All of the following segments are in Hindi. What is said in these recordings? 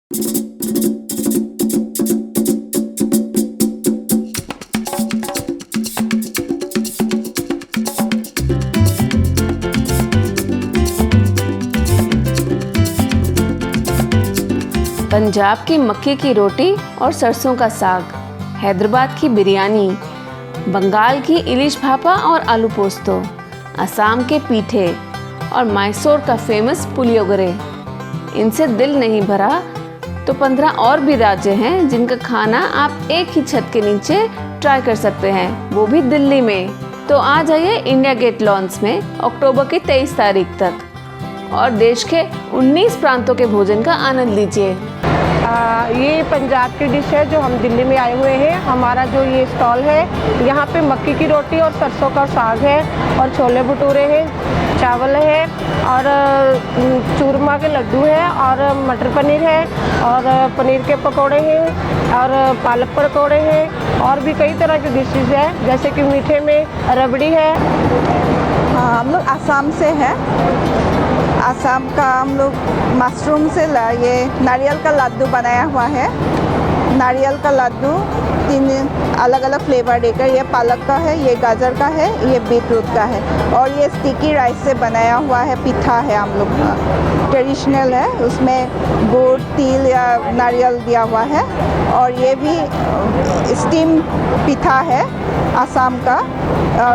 पंजाब की मक्के की रोटी और सरसों का साग, हैदराबाद की बिरयानी, बंगाल की इलिश भापा और आलू पोस्तो, असम के पीठे और मैसूर का फेमस पुलियोगरे। इनसे दिल नहीं भरा तो 15 और भी राज्य हैं जिनका खाना आप एक ही छत के नीचे ट्राई कर सकते हैं, वो भी दिल्ली में। तो आ जाइए इंडिया गेट लॉन्च में अक्टूबर की 23 तारीख तक और देश के 19 प्रांतों के भोजन का आनंद लीजिए। ये पंजाब की डिश है जो हम दिल्ली में आए हुए हैं। हमारा जो ये स्टॉल है, यहाँ पे मक्की की रोटी और सरसों का साग है और छोले भटूरे हैं, चावल है और चूरमा के लड्डू है और मटर पनीर है और पनीर के पकोड़े हैं और पालक पकौड़े हैं और भी कई तरह की डिशेज है, जैसे कि मीठे में रबड़ी है। हम लोग आसाम से हैं। आसाम का हम लोग मशरूम से ये नारियल का लड्डू बनाया हुआ है। नारियल का लड्डू 3 अलग अलग फ्लेवर देकर, ये पालक का है, ये गाजर का है, ये बीटरूट का है और ये स्टिकी राइस से बनाया हुआ है। पिठा है हम लोग का, ट्रेडिशनल है, उसमें गुड़ तिल या नारियल दिया हुआ है और ये भी स्टीम पिठा है आसाम का।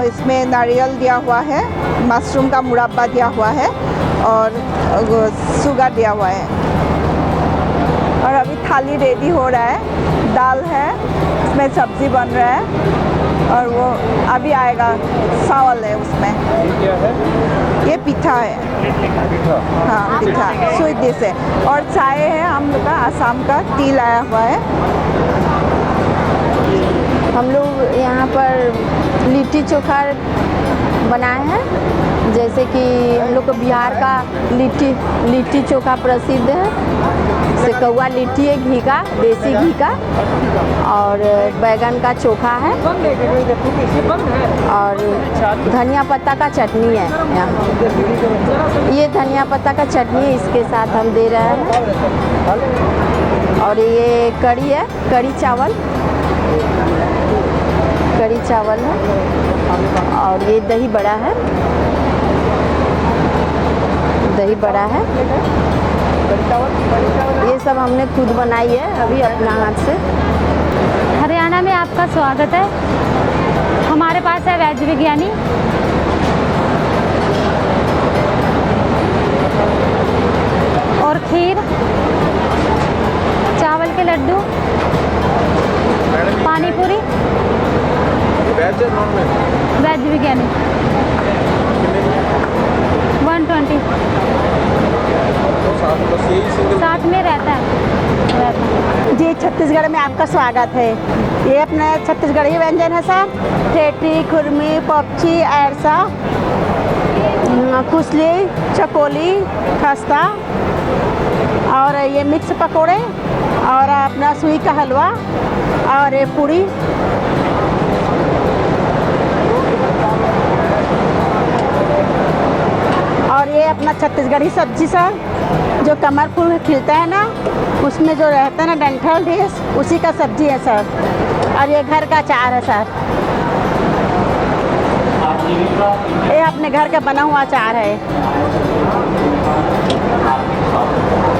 इसमें नारियल दिया हुआ है, मशरूम का मुरब्बा दिया हुआ है और शुगर दिया हुआ है। और अभी थाली रेडी हो रहा है, दाल है, उसमें सब्जी बन रहा है और वो अभी आएगा। चावल है उसमें। ये क्या है? ये पिठा है। हाँ, पिठा स्वीट डिश है और चाय है हम लोग का आसाम का, टी लाया हुआ है। हम लोग यहाँ पर लिट्टी चोखा बनाए हैं, जैसे कि हम लोग को बिहार का लिट्टी चोखा प्रसिद्ध है। सेकौआ लिट्टी है, घी का, देसी घी का, और बैगन का चोखा है और धनिया पत्ता का चटनी है यहाँ। ये धनिया पत्ता का चटनी इसके साथ हम दे रहे हैं। और ये कढ़ी है, कढ़ी चावल है और ये दही बड़ा है, ये सब हमने खुद बनाई है अभी अपना हाथ से। हरियाणा में आपका स्वागत है। हमारे पास है वेज बिरयानी, और खीर, चावल के लड्डू, पानी पूरी, वेज है नॉन वेज? वेज बिरयानी 120। साथ में रहता है। जी, छत्तीसगढ़ में आपका स्वागत है। ये अपना छत्तीसगढ़ी व्यंजन है सर। ठेठी, खुरमी, पपची, ऐरसा, खुसली, चकोली, खस्ता और ये मिक्स पकोड़े और अपना सुई का हलवा और ये पूड़ी। और ये अपना छत्तीसगढ़ी सब्जी सर, जो कमर फूल खिलता है ना, उसमें जो रहता है ना डंठल डिश, उसी का सब्जी है सर। और ये घर का अचार है सर, ये अपने घर का बना हुआ अचार है।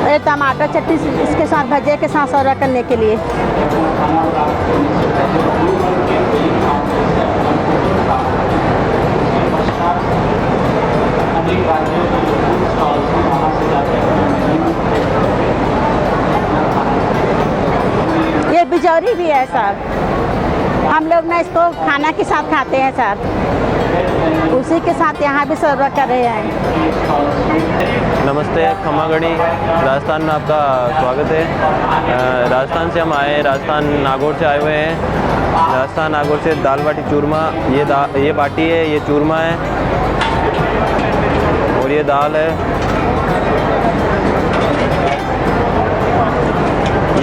ये टमाटर चटनी इसके साथ, भजिया के साथ सर्व करने के लिए। ये बिजौरी भी है सर, हम लोग ना इसको खाना के साथ खाते हैं सर, उसी के साथ यहाँ भी सर्व कर रहे हैं। नमस्ते, खमागढ़ी राजस्थान में आपका स्वागत है। राजस्थान से हम आए हैं, राजस्थान नागौर से आए हुए हैं। राजस्थान नागौर से दाल बाटी चूरमा, ये बाटी है, ये चूरमा है और ये दाल है,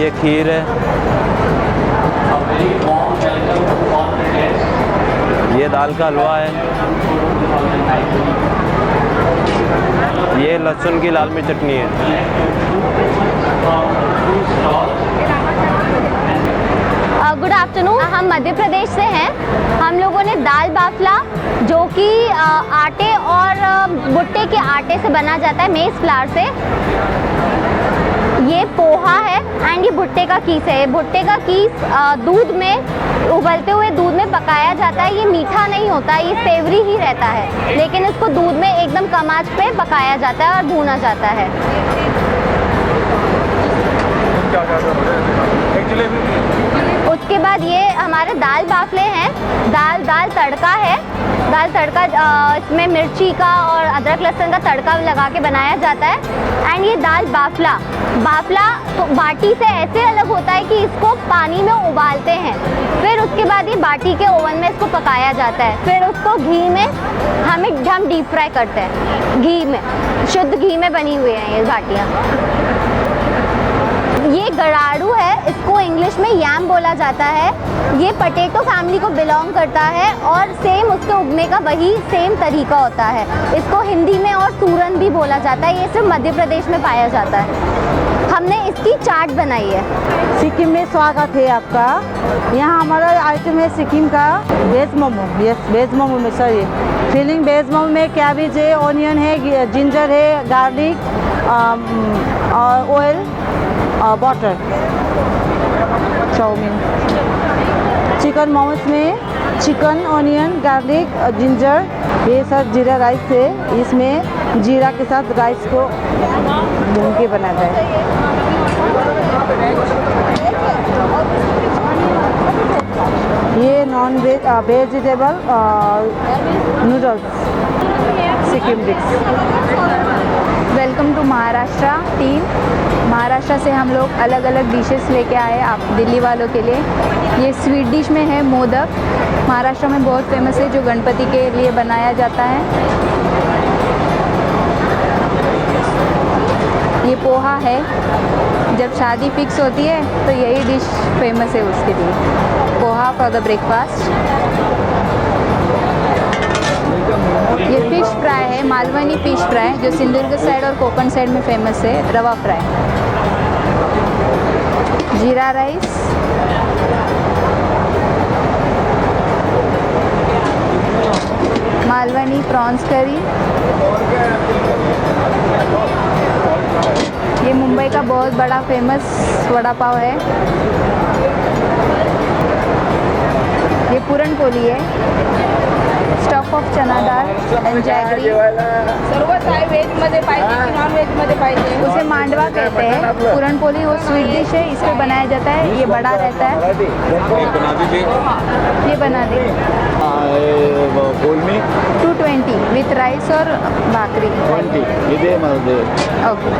ये खीर है, ये दाल का हलवा है, ये लहसुन की लाल मिर्च चटनी है। हम मध्य प्रदेश से हैं। हम लोगों ने दाल बाफला, जो कि आटे और भुट्टे के आटे से बना जाता है, मेज़ फ्लावर से। ये पोहा है एंड ये भुट्टे का कीस है। भुट्टे का कीस दूध में, उबलते हुए दूध में पकाया जाता है। ये मीठा नहीं होता, ये सेवरी ही रहता है, लेकिन इसको दूध में एकदम कम आंच पे पकाया जाता है और भूना जाता है। उसके बाद ये हमारे दाल बाफले हैं। दाल तड़का है। दाल तड़का इसमें मिर्ची का और अदरक लहसुन का तड़का लगा के बनाया जाता है। एंड ये दाल बाफला तो बाटी से ऐसे अलग होता है कि इसको पानी में उबालते हैं, फिर उसके बाद ये बाटी के ओवन में इसको पकाया जाता है, फिर उसको घी में हम डीप फ्राई करते हैं। घी में, शुद्ध घी में बनी हुई हैं ये बाटियाँ। ये गराड़ू है, इसको इंग्लिश में याम बोला जाता है। ये पटेटो फैमिली को बिलोंग करता है और सेम उसके उगने का वही सेम तरीका होता है। इसको हिंदी में और सूरन भी बोला जाता है। ये सिर्फ मध्य प्रदेश में पाया जाता है। हमने इसकी चाट बनाई है। सिक्किम में स्वागत है आपका। यहाँ हमारा आइटम है सिक्किम का veg momo. Yes, veg momo में सर ये फीलिंग वेज मोमो में कैबेज है, ऑनियन है, जिंजर है, गार्लिक और ऑयल और बटर। चाउमीन। चिकन मोमोज में चिकन, ऑनियन, गार्लिक, जिंजर, ये सब जीरा राइस है। इसमें जीरा के साथ राइस को भून के बनाता है। ये non veg vegetable noodles Sikkim dish. Welcome to Maharashtra team. Maharashtra से हम लोग अलग अलग डिशेस लेके आए आप दिल्ली वालों के लिए। ये स्वीट डिश में है मोदक, महाराष्ट्र में बहुत फेमस है, जो गणपति के लिए बनाया जाता है। ये पोहा है, जब शादी फिक्स होती है तो यही डिश फेमस है उसके लिए, पोहा फॉर द ब्रेकफास्ट। ये फिश फ्राई है, मालवनी फिश फ्राई, जो सिंधुदुर्ग साइड और कोकण साइड में फेमस है, रवा फ्राई। जीरा राइस, मालवनी प्रॉन्स करी। ये मुंबई का बहुत बड़ा फेमस वड़ा पाव है। ये पूरन पोली है, स्टफ ऑफ चना दाल एंड जॅगरी। सर्व काय व्हेजमध्ये पाहिजे की नॉन व्हेजमध्ये पाहिजे? उसे मांडवा कहते हैं। पूरन पोली वो स्वीट डिश है, इस पे बनाया जाता है। ये बड़ा रहता है। ये बना दी 220 विथ राइस और भाकरी। ओके।